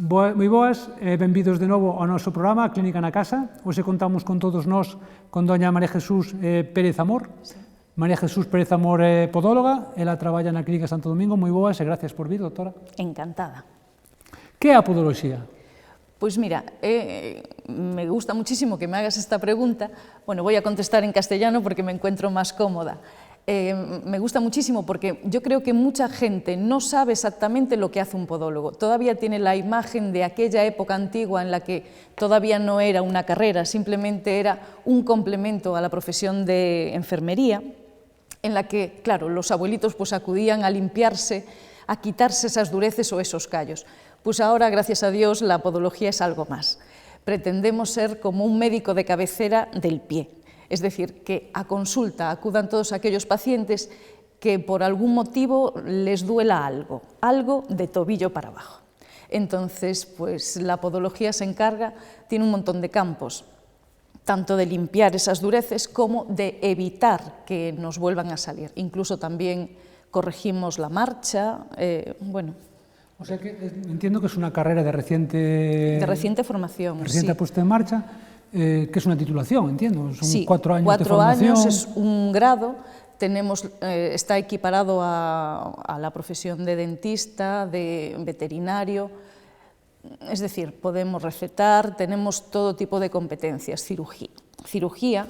Moi boas, benvidos de novo ao noso programa Clínica na Casa. Hoxe contamos con todos nós con doña María Jesús Pérez Amor. María Jesús Pérez Amor é podóloga, ela traballa na Clínica Santo Domingo. Moi boas e gracias por vir, doutora. Encantada. Que é a podoloxía? Pues mira, me gusta muchísimo que me hagas esta pregunta. Bueno, voy a contestar en castellano porque me encuentro más cómoda. Me gusta muchísimo porque yo creo que mucha gente no sabe exactamente lo que hace un podólogo. Todavía tiene la imagen de aquella época antigua en la que todavía no era una carrera, simplemente era un complemento a la profesión de enfermería, en la que, claro, los abuelitos pues acudían a limpiarse, a quitarse esas dureces o esos callos. Pues ahora, gracias a Dios, la podología es algo más. Pretendemos ser como un médico de cabecera del pie. Es decir, que a consulta acudan todos aquellos pacientes que por algún motivo les duela algo de tobillo para abajo. Entonces, pues la podología se encarga, tiene un montón de campos, tanto de limpiar esas dureces como de evitar que nos vuelvan a salir. Incluso también corregimos la marcha, bueno. O sea que entiendo que es una carrera de reciente formación. Reciente sí. Puesta en marcha. Que es una titulación, entiendo, son sí, 4 años de formación. 4 años es un grado, está equiparado a la profesión de dentista, de veterinario, es decir, podemos recetar, tenemos todo tipo de competencias, cirugía,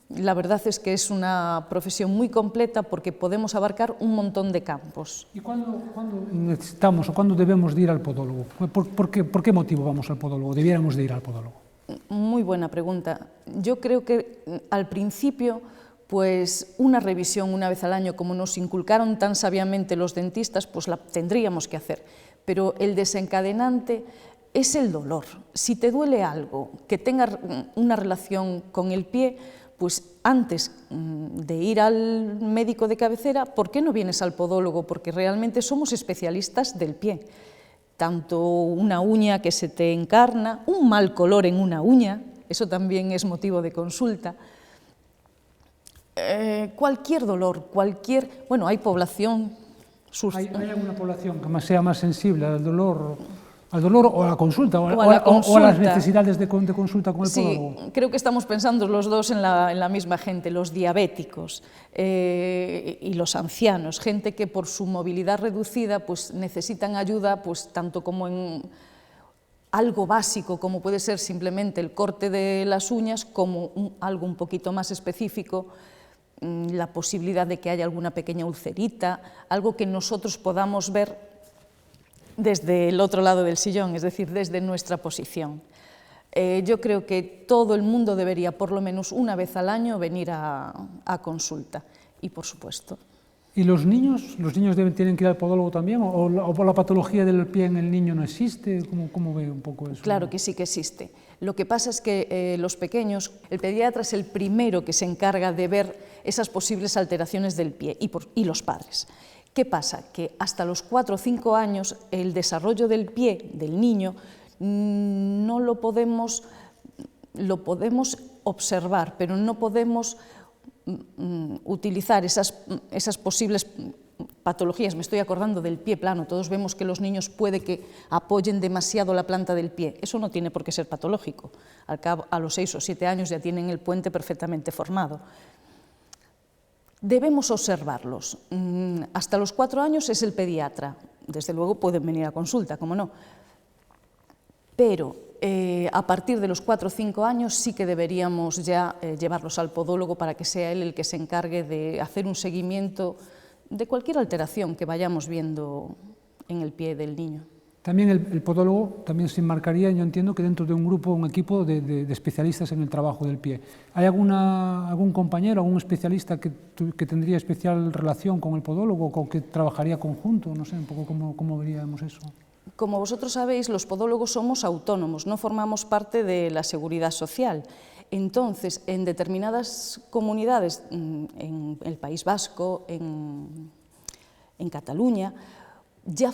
la verdad es que es una profesión muy completa porque podemos abarcar un montón de campos. ¿Y cuándo necesitamos o cuándo debemos de ir al podólogo? ¿Por qué motivo vamos al podólogo? ¿Debiéramos de ir al podólogo? Muy buena pregunta. Yo creo que al principio, pues una revisión una vez al año, como nos inculcaron tan sabiamente los dentistas, pues la tendríamos que hacer. Pero el desencadenante es el dolor. Si te duele algo que tenga una relación con el pie, pues antes de ir al médico de cabecera, ¿por qué no vienes al podólogo? Porque realmente somos especialistas del pie. Tanto una uña que se te encarna, un mal color en una uña, eso también es motivo de consulta. Cualquier dolor, bueno, hay población... ¿Hay alguna población que sea más sensible al dolor o a la consulta, o a las necesidades de consulta con el podólogo? Sí, creo que estamos pensando los dos en la misma gente, los diabéticos y los ancianos, gente que por su movilidad reducida pues necesitan ayuda pues tanto como en algo básico como puede ser simplemente el corte de las uñas, como algo un poquito más específico, la posibilidad de que haya alguna pequeña ulcerita, algo que nosotros podamos ver desde el otro lado del sillón, es decir, desde nuestra posición. Yo creo que todo el mundo debería, por lo menos una vez al año, venir a consulta. Y por supuesto. ¿Y los niños? ¿Los niños tienen que ir al podólogo también? ¿O la patología del pie en el niño no existe? ¿Cómo ve un poco eso? Claro que sí que existe. Lo que pasa es que los pequeños, el pediatra es el primero que se encarga de ver esas posibles alteraciones del pie y los padres. ¿Qué pasa? Que hasta los 4 o 5 años el desarrollo del pie del niño no lo podemos observar, pero no podemos utilizar esas posibles patologías. Me estoy acordando del pie plano. Todos vemos que los niños puede que apoyen demasiado la planta del pie. Eso no tiene por qué ser patológico. Al cabo, a los 6 o 7 años ya tienen el puente perfectamente formado. Debemos observarlos. Hasta los 4 años es el pediatra. Desde luego pueden venir a consulta, como no. Pero a partir de los 4 o 5 años sí que deberíamos ya llevarlos al podólogo para que sea él el que se encargue de hacer un seguimiento de cualquier alteración que vayamos viendo en el pie del niño. También el podólogo también se enmarcaría, yo entiendo, que dentro de un grupo, un equipo de especialistas en el trabajo del pie. ¿Hay algún compañero, algún especialista que tendría especial relación con el podólogo, con que trabajaría conjunto? No sé, un poco cómo veríamos eso. Como vosotros sabéis, los podólogos somos autónomos, no formamos parte de la seguridad social. Entonces, en determinadas comunidades, en el País Vasco, en Cataluña, ya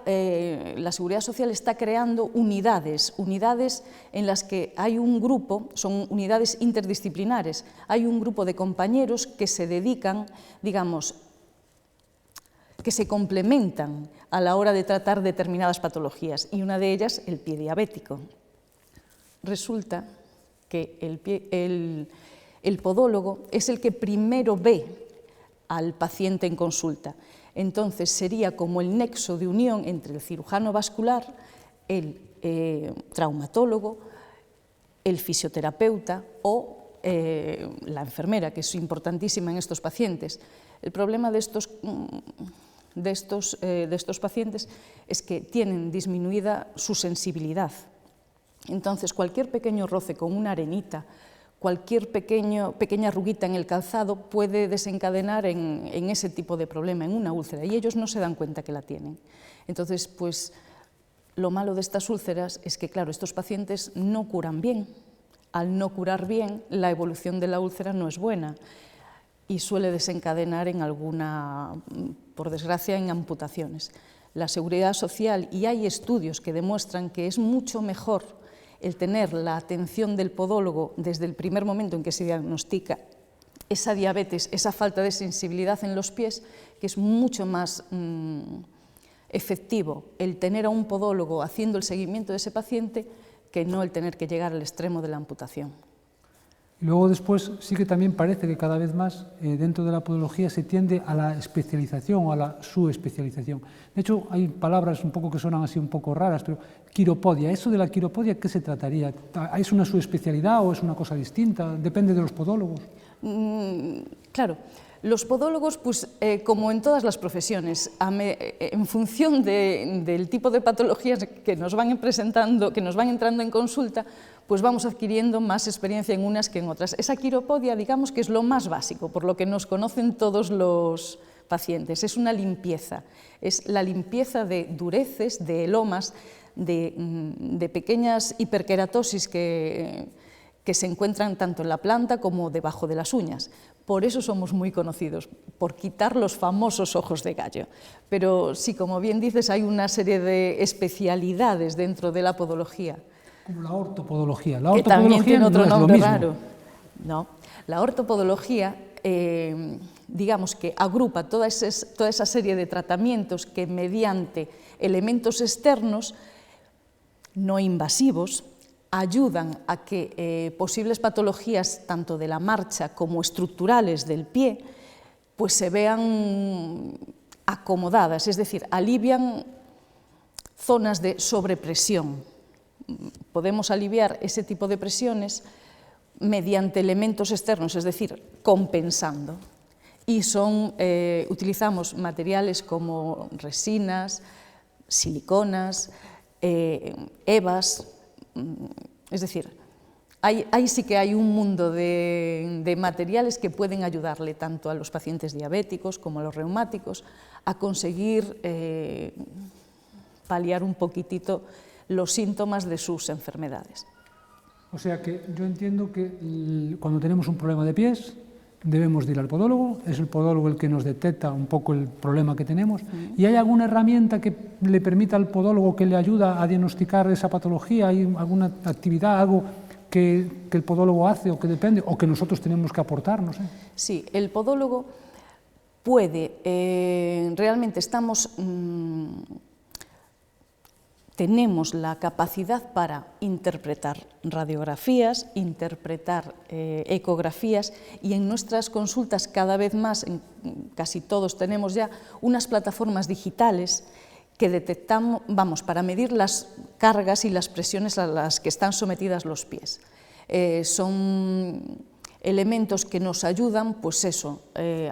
la Seguridad Social está creando unidades en las que hay un grupo, son unidades interdisciplinares, hay un grupo de compañeros que se dedican, digamos, que se complementan a la hora de tratar determinadas patologías, y una de ellas el pie diabético. Resulta que el podólogo es el que primero ve al paciente en consulta. Entonces sería como el nexo de unión entre el cirujano vascular, el traumatólogo, el fisioterapeuta o la enfermera, que es importantísima en estos pacientes. El problema de estos pacientes es que tienen disminuida su sensibilidad. Entonces, cualquier pequeño roce con una arenita, cualquier pequeña arruguita en el calzado puede desencadenar en ese tipo de problema, en una úlcera, y ellos no se dan cuenta que la tienen. Entonces, pues, lo malo de estas úlceras es que, claro, estos pacientes no curan bien. Al no curar bien, la evolución de la úlcera no es buena y suele desencadenar en alguna, por desgracia, en amputaciones. La Seguridad Social, y hay estudios que demuestran que es mucho mejor el tener la atención del podólogo desde el primer momento en que se diagnostica esa diabetes, esa falta de sensibilidad en los pies, que es mucho más efectivo el tener a un podólogo haciendo el seguimiento de ese paciente que no el tener que llegar al extremo de la amputación. Y luego después sí que también parece que cada vez más dentro de la podología se tiende a la especialización o a la subespecialización. De hecho, hay palabras un poco que suenan así un poco raras, pero quiropodia, ¿eso de la quiropodia qué se trataría? ¿Es una subespecialidad o es una cosa distinta? ¿Depende de los podólogos? Claro. Los podólogos, pues, como en todas las profesiones, en función del tipo de patologías que nos van presentando, que nos van entrando en consulta, pues vamos adquiriendo más experiencia en unas que en otras. Esa quiropodia, digamos que es lo más básico, por lo que nos conocen todos los pacientes. Es una limpieza, es la limpieza de dureces, de elomas, de pequeñas hiperkeratosis que se encuentran tanto en la planta como debajo de las uñas. Por eso somos muy conocidos, por quitar los famosos ojos de gallo. Pero sí, como bien dices, hay una serie de especialidades dentro de la podología. Como la ortopodología. La ortopodología que también tiene otro nombre raro. No, la ortopodología, digamos que agrupa toda esa serie de tratamientos que mediante elementos externos no invasivos ayudan a que posibles patologías, tanto de la marcha como estructurales del pie, pues se vean acomodadas, es decir, alivian zonas de sobrepresión. Podemos aliviar ese tipo de presiones mediante elementos externos, es decir, compensando. Y utilizamos materiales como resinas, siliconas, EVAs. Es decir, ahí sí que hay un mundo de materiales que pueden ayudarle tanto a los pacientes diabéticos como a los reumáticos a conseguir paliar un poquitito los síntomas de sus enfermedades. O sea que yo entiendo que cuando tenemos un problema de pies debemos de ir al podólogo, es el podólogo el que nos detecta un poco el problema que tenemos. ¿Y hay alguna herramienta que le permita al podólogo, que le ayuda a diagnosticar esa patología? ¿Hay alguna actividad, algo que el podólogo hace o que depende, o que nosotros tenemos que aportar? No sé. Sí, el podólogo puede, realmente tenemos la capacidad para interpretar radiografías, interpretar ecografías, y en nuestras consultas cada vez más, casi todos tenemos ya unas plataformas digitales que detectamos, para medir las cargas y las presiones a las que están sometidas los pies. Son elementos que nos ayudan, pues eso,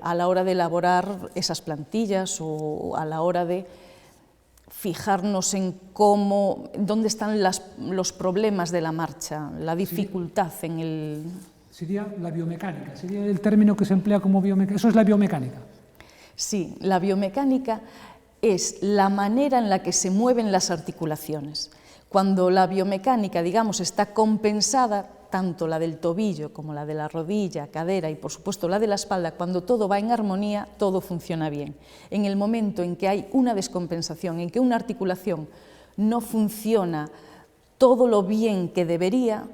a la hora de elaborar esas plantillas o a la hora de fijarnos en dónde están los problemas de la marcha, la dificultad en el... Sería la biomecánica, sería el término que se emplea como biomecánica. ¿Eso es la biomecánica? Sí, la biomecánica es la manera en la que se mueven las articulaciones. Cuando la biomecánica, digamos, está compensada, tanto la del tobillo como la de la rodilla, cadera y, por supuesto, la de la espalda, cuando todo va en armonía, todo funciona bien. En el momento en que hay una descompensación, en que una articulación no funciona todo lo bien que debería,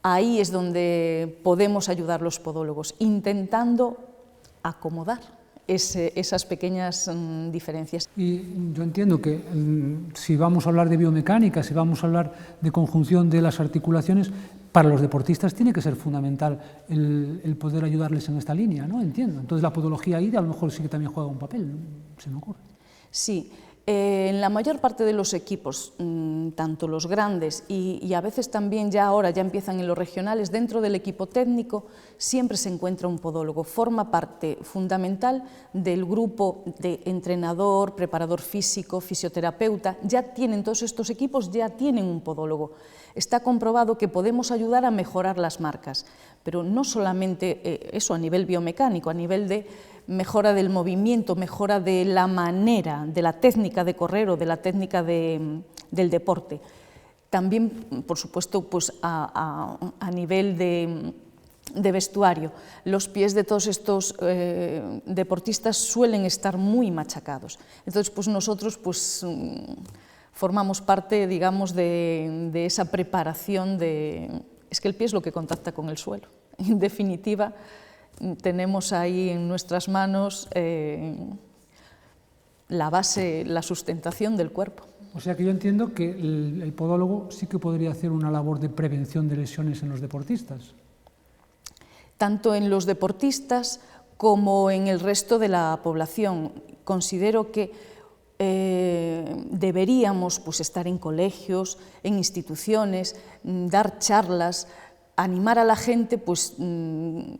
ahí es donde podemos ayudar los podólogos, intentando acomodar esas pequeñas diferencias. Y yo entiendo que si vamos a hablar de biomecánica, si vamos a hablar de conjunción de las articulaciones, para los deportistas tiene que ser fundamental el poder ayudarles en esta línea, ¿no? Entiendo. Entonces la podología ahí a lo mejor sí que también juega un papel, se me ocurre. Sí. En la mayor parte de los equipos, tanto los grandes y a veces también ya ahora ya empiezan en los regionales, dentro del equipo técnico siempre se encuentra un podólogo, forma parte fundamental del grupo de entrenador, preparador físico, fisioterapeuta, ya tienen todos estos equipos, ya tienen un podólogo. Está comprobado que podemos ayudar a mejorar las marcas, pero no solamente eso a nivel biomecánico, a nivel de mejora del movimiento, mejora de la manera, de la técnica de correr o de la técnica del deporte. También, por supuesto, pues a nivel de vestuario, los pies de todos estos deportistas suelen estar muy machacados. Entonces, pues nosotros pues, formamos parte, digamos, de esa preparación de... Es que el pie es lo que contacta con el suelo. En definitiva, tenemos ahí en nuestras manos la base, la sustentación del cuerpo. O sea que yo entiendo que el podólogo sí que podría hacer una labor de prevención de lesiones en los deportistas. Tanto en los deportistas como en el resto de la población. Considero que deberíamos pues, estar en colegios, en instituciones, dar charlas, animar a la gente, pues, en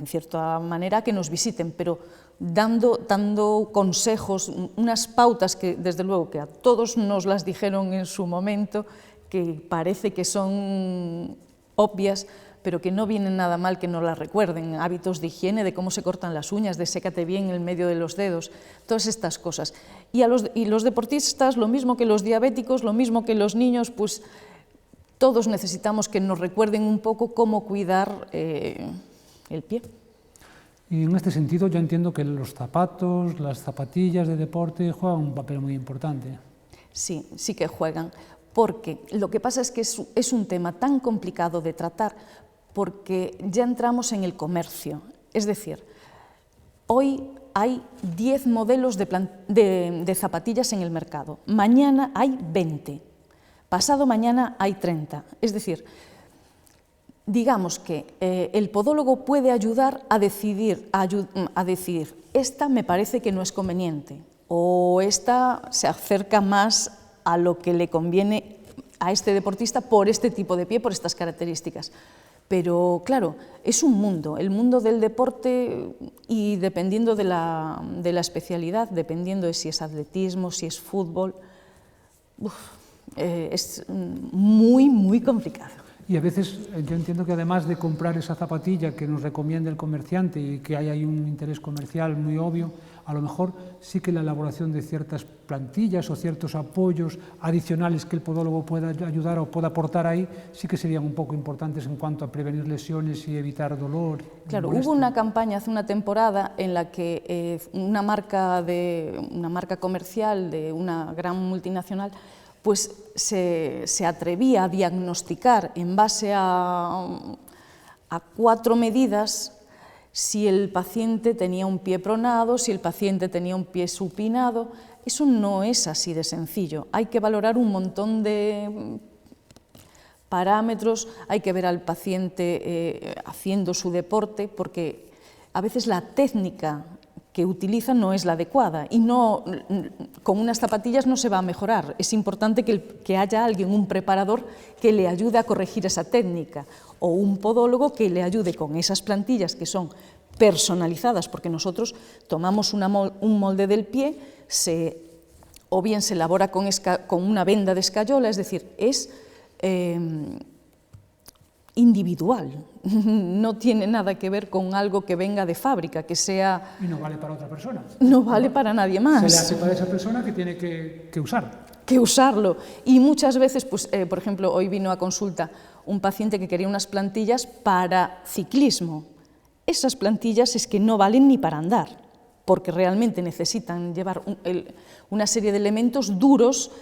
cierta manera, que nos visiten, pero dando consejos, unas pautas que, desde luego, que a todos nos las dijeron en su momento, que parece que son obvias, pero que no vienen nada mal que nos las recuerden, hábitos de higiene, de cómo se cortan las uñas, de sécate bien en el medio de los dedos, todas estas cosas. Y los deportistas, lo mismo que los diabéticos, lo mismo que los niños, pues todos necesitamos que nos recuerden un poco cómo cuidar el pie. Y en este sentido yo entiendo que los zapatos, las zapatillas de deporte juegan un papel muy importante. Sí, sí que juegan, porque lo que pasa es que es un tema tan complicado de tratar porque ya entramos en el comercio. Es decir, hoy hay 10 modelos de zapatillas en el mercado, mañana hay 20, pasado mañana hay 30. Es decir, digamos que el podólogo puede ayudar a decidir, esta me parece que no es conveniente, o esta se acerca más a lo que le conviene a este deportista por este tipo de pie, por estas características. Pero claro, es un mundo, el mundo del deporte, y dependiendo de la especialidad, dependiendo de si es atletismo, si es fútbol, es muy, muy complicado. Y a veces yo entiendo que además de comprar esa zapatilla que nos recomienda el comerciante y que hay ahí un interés comercial muy obvio, a lo mejor sí que la elaboración de ciertas plantillas o ciertos apoyos adicionales que el podólogo pueda ayudar o pueda aportar ahí, sí que serían un poco importantes en cuanto a prevenir lesiones y evitar dolor. Claro, hubo una campaña hace una temporada en la que una marca comercial de una gran multinacional pues se atrevía a diagnosticar en base a 4 medidas si el paciente tenía un pie pronado, si el paciente tenía un pie supinado. Eso no es así de sencillo. Hay que valorar un montón de parámetros, hay que ver al paciente haciendo su deporte, porque a veces la técnica que utiliza no es la adecuada y con unas zapatillas no se va a mejorar. Es importante que haya alguien, un preparador, que le ayude a corregir esa técnica, o un podólogo que le ayude con esas plantillas que son personalizadas, porque nosotros tomamos un molde del pie, o bien se elabora con una venda de escayola, es decir, es individual, no tiene nada que ver con algo que venga de fábrica, que sea... Y no vale para otra persona. No vale para nadie más. Se le hace para esa persona que tiene que usar. Que usarlo. Y muchas veces, pues, por ejemplo, hoy vino a consulta un paciente que quería unas plantillas para ciclismo. Esas plantillas es que no valen ni para andar, porque realmente necesitan llevar una serie de elementos duros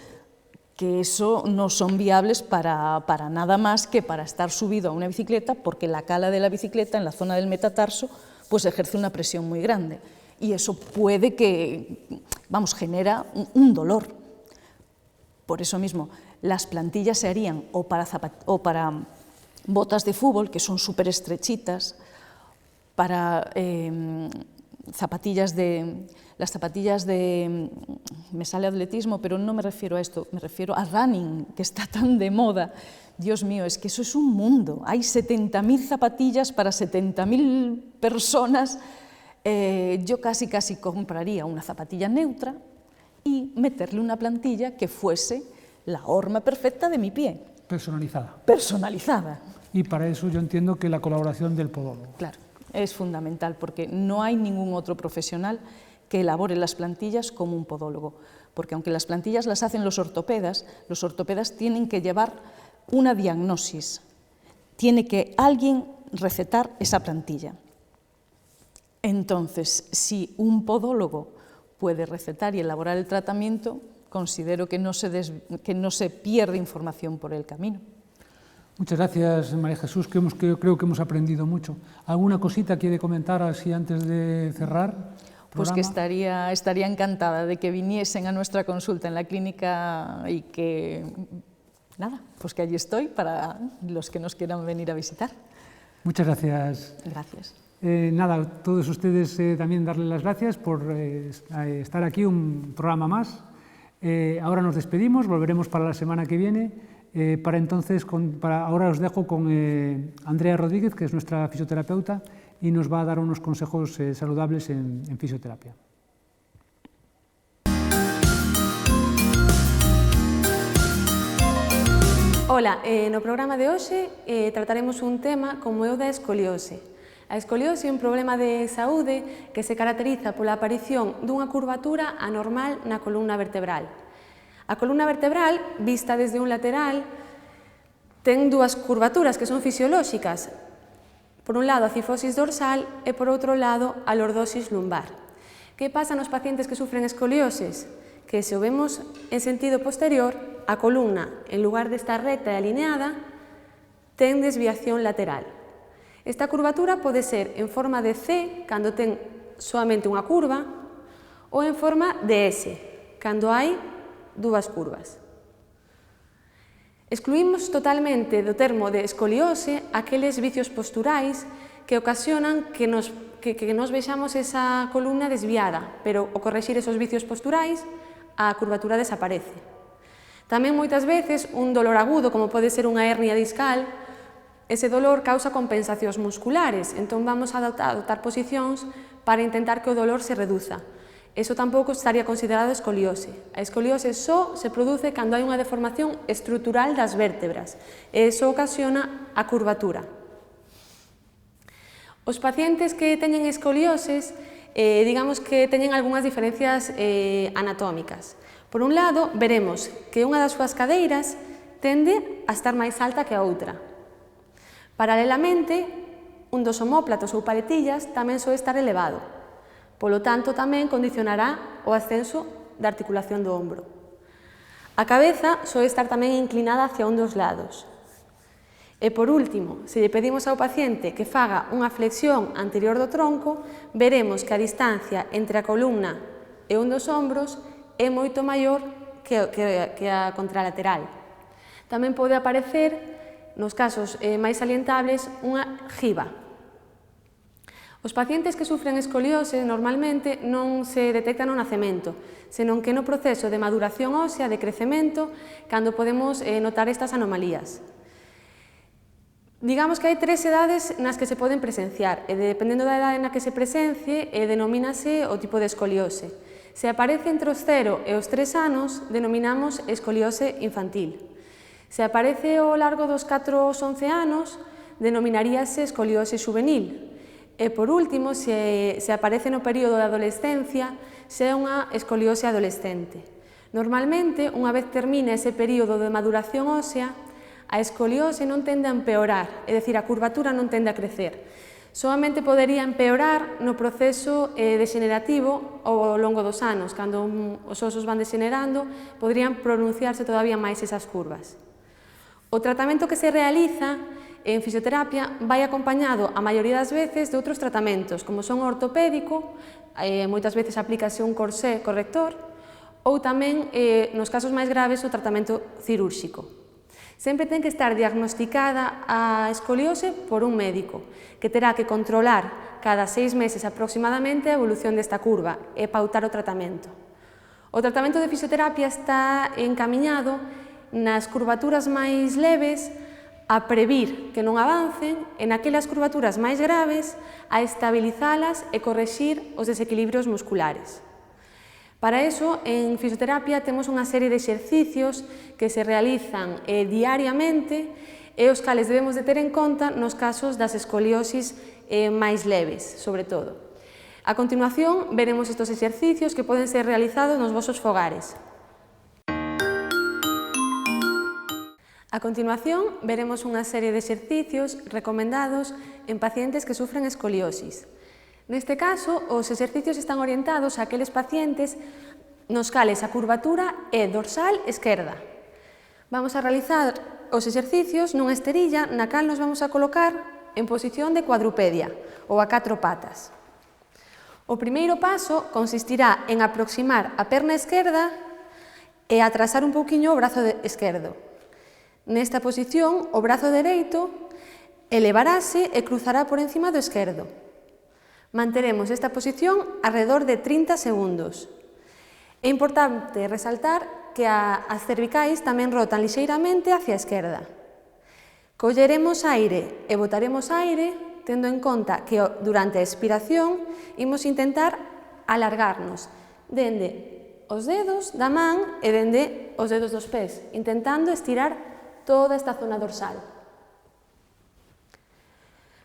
que eso no son viables para nada más que para estar subido a una bicicleta, porque la cala de la bicicleta en la zona del metatarso pues ejerce una presión muy grande. Y eso puede que, vamos, genera un dolor. Por eso mismo, las plantillas se harían o para botas de fútbol, que son súper estrechitas, para las zapatillas de, me sale atletismo, pero no me refiero a esto, me refiero a running, que está tan de moda. Dios mío, es que eso es un mundo. Hay 70.000 zapatillas para 70.000 personas. Yo casi compraría una zapatilla neutra y meterle una plantilla que fuese la horma perfecta de mi pie. Personalizada. Personalizada. Y para eso yo entiendo que la colaboración del podólogo. Claro, es fundamental porque no hay ningún otro profesional que elabore las plantillas como un podólogo. Porque aunque las plantillas las hacen los ortopedas tienen que llevar una diagnosis. Tiene que alguien recetar esa plantilla. Entonces, si un podólogo puede recetar y elaborar el tratamiento, considero que no se pierde información por el camino. Muchas gracias, María Jesús, que creo que hemos aprendido mucho. ¿Alguna cosita quiere comentar así antes de cerrar? Pues que estaría encantada de que viniesen a nuestra consulta en la clínica y que, nada, pues que allí estoy para los que nos quieran venir a visitar. Muchas gracias. Gracias. Nada, todos ustedes también darles las gracias por estar aquí, un programa más. Ahora nos despedimos, volveremos para la semana que viene. Para entonces, ahora os dejo con Andrea Rodríguez, que es nuestra fisioterapeuta, y nos va a dar unos consejos saludables en fisioterapia. Ola, no programa de hoxe trataremos un tema como é o da escoliose. A escoliose é un problema de saúde que se caracteriza pola aparición dunha curvatura anormal na columna vertebral. A columna vertebral, vista desde un lateral, ten dúas curvaturas que son fisiolóxicas. Por un lado, a cifosis dorsal e, por outro lado, a lordosis lumbar. Que pasa nos pacientes que sufren escolioses? Que se o vemos en sentido posterior, a columna, en lugar de estar recta e alineada, ten desviación lateral. Esta curvatura pode ser en forma de C, cando ten soamente unha curva, ou en forma de S, cando hai dúas curvas. Excluímos totalmente do termo de escoliose aqueles vicios posturais que ocasionan que nos vexamos esa columna desviada, pero ao correxir esos vicios posturais, a curvatura desaparece. Tamén moitas veces un dolor agudo, como pode ser unha hernia discal, ese dolor causa compensacións musculares, entón vamos a adoptar posicións para intentar que o dolor se reduza. Eso tampouco estaría considerado escoliose. A escoliose só se produce cando hai unha deformación estrutural das vértebras, e iso ocasiona a curvatura. Os pacientes que teñen escolioses, digamos que teñen algunhas diferencias anatómicas. Por un lado, veremos que unha das súas cadeiras tende a estar máis alta que a outra. Paralelamente, un dos omóplatos ou paletillas tamén soe estar elevado. Polo tanto, tamén condicionará o ascenso da articulación do ombro. A cabeza soe estar tamén inclinada hacia un dos lados. E, por último, se lle pedimos ao paciente que faga unha flexión anterior do tronco, veremos que a distancia entre a columna e un dos ombros é moito maior que a contralateral. Tamén pode aparecer, nos casos máis salientables, unha giba. Os pacientes que sufren escoliose normalmente non se detectan no nacemento, senón que no proceso de maduración ósea, de crecemento, cando podemos notar estas anomalías. Digamos que hai 3 edades nas que se poden presenciar, e dependendo da edade na que se presencie, denomínase o tipo de escoliose. Se aparece entre os 0 e os 3 anos, denominamos escoliose infantil. Se aparece ao largo dos 4 aos 11 anos, denominaríase escoliose juvenil. E, por último, se aparece no período de adolescencia, se é unha escoliose adolescente. Normalmente, unha vez termina ese período de maduración ósea, a escoliose non tende a empeorar, é dicir, a curvatura non tende a crecer. Solamente podería empeorar no proceso degenerativo ao longo dos anos, cando os osos van degenerando, poderían pronunciarse todavía máis esas curvas. O tratamento que se realiza en fisioterapia vai acompañado a maioría das veces de outros tratamentos, como son o ortopédico, moitas veces aplícase un corsé corrector, ou tamén, nos casos máis graves, o tratamento cirúrxico. Sempre ten que estar diagnosticada a escoliose por un médico, que terá que controlar cada 6 meses aproximadamente a evolución desta curva e pautar o tratamento. O tratamento de fisioterapia está encamiñado nas curvaturas máis leves a previr que non avancen e naquelas curvaturas máis graves a estabilizalas e correxir os desequilibrios musculares. Para eso, en fisioterapia temos unha serie de exercicios que se realizan diariamente e os cales debemos de ter en conta nos casos das escoliosis máis leves, sobre todo. A continuación, veremos estes exercicios que poden ser realizados nos vosos fogares. A continuación, veremos unha serie de exercicios recomendados en pacientes que sufren escoliosis. Neste caso, os exercicios están orientados a aqueles pacientes nos cales a curvatura é dorsal esquerda. Vamos a realizar os exercicios nunha esterilla na cal nos vamos a colocar en posición de cuadrupedia, ou a 4 patas. O primeiro paso consistirá en aproximar a perna esquerda e atrasar un pouquiño o brazo esquerdo. Nesta posición, o brazo dereito elevarase e cruzará por encima do esquerdo. Manteremos esta posición alrededor de 30 segundos. É importante resaltar que as cervicais tamén rotan lixeiramente hacia a esquerda. Colleremos aire e botaremos aire, tendo en conta que durante a expiración imos intentar alargarnos dende os dedos da man e dende os dedos dos pés, intentando estirar toda esta zona dorsal.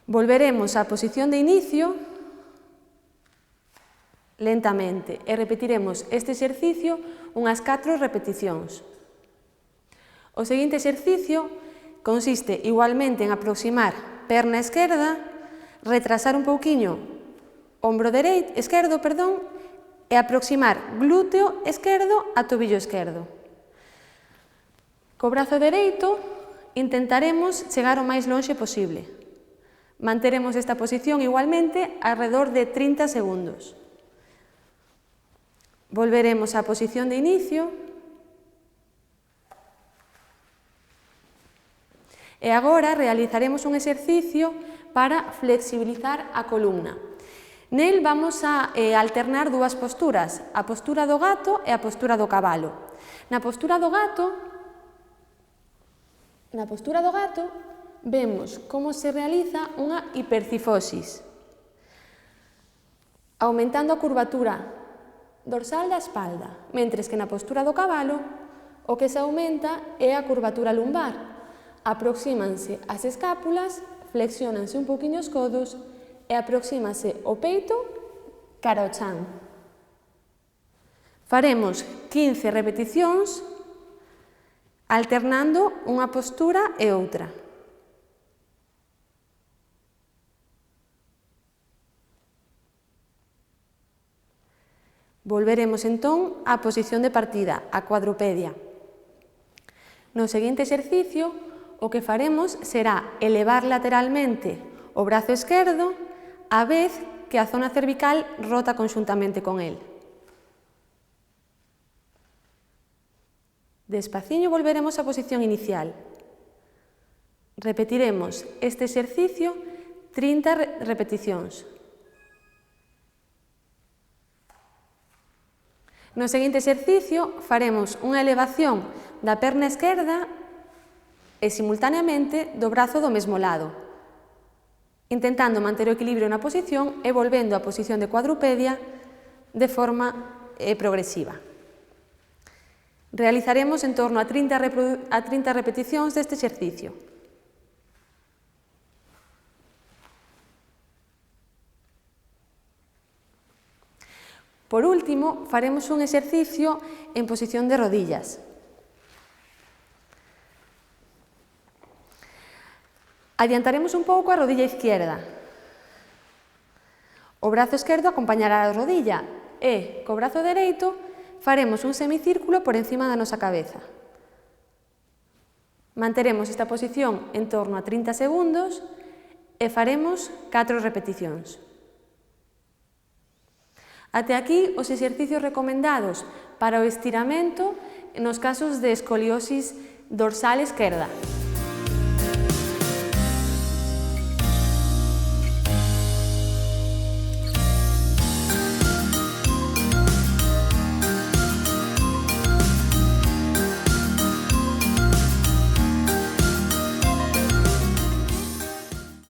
Volveremos á posición de inicio lentamente e repetiremos este exercicio unhas 4 repeticións. O seguinte exercicio consiste igualmente en aproximar perna esquerda, retrasar un pouquiño ombro esquerdo e aproximar glúteo esquerdo a tobillo esquerdo. Co brazo dereito intentaremos chegar o máis lonxe posible. Manteremos esta posición igualmente alrededor de 30 segundos. Volveremos á posición de inicio e agora realizaremos un exercicio para flexibilizar a columna. Nel vamos a alternar dúas posturas, a postura do gato e a postura do cabalo. Na postura do gato vemos como se realiza unha hipercifosis, aumentando a curvatura dorsal da espalda, mentres que na postura do cabalo o que se aumenta é a curvatura lumbar. Aproxímanse as escápulas, flexionanse un pouquiño os codos e aproxímase o peito cara ao chan. Faremos 15 repeticións alternando unha postura e outra. Volveremos entón á posición de partida, a cuadrupedia. No seguinte exercicio, o que faremos será elevar lateralmente o brazo esquerdo a vez que a zona cervical rota conxuntamente con el. Despaciño volveremos á posición inicial. Repetiremos este exercicio 30 repeticións. No seguinte exercicio faremos unha elevación da perna esquerda e simultaneamente do brazo do mesmo lado, intentando manter o equilibrio na posición e volvendo á posición de cuadrupedia de forma progresiva. Realizaremos en torno a 30 repeticións deste exercicio. Por último, faremos un exercicio en posición de rodillas. Adiantaremos un pouco a rodilla izquierda. O brazo esquerdo acompañará a rodilla e, co brazo dereito, faremos un semicírculo por encima da nosa cabeza. Manteremos esta posición en torno a 30 segundos e faremos 4 repeticións. Até aquí os exercicios recomendados para o estiramento nos casos de escoliosis dorsal esquerda.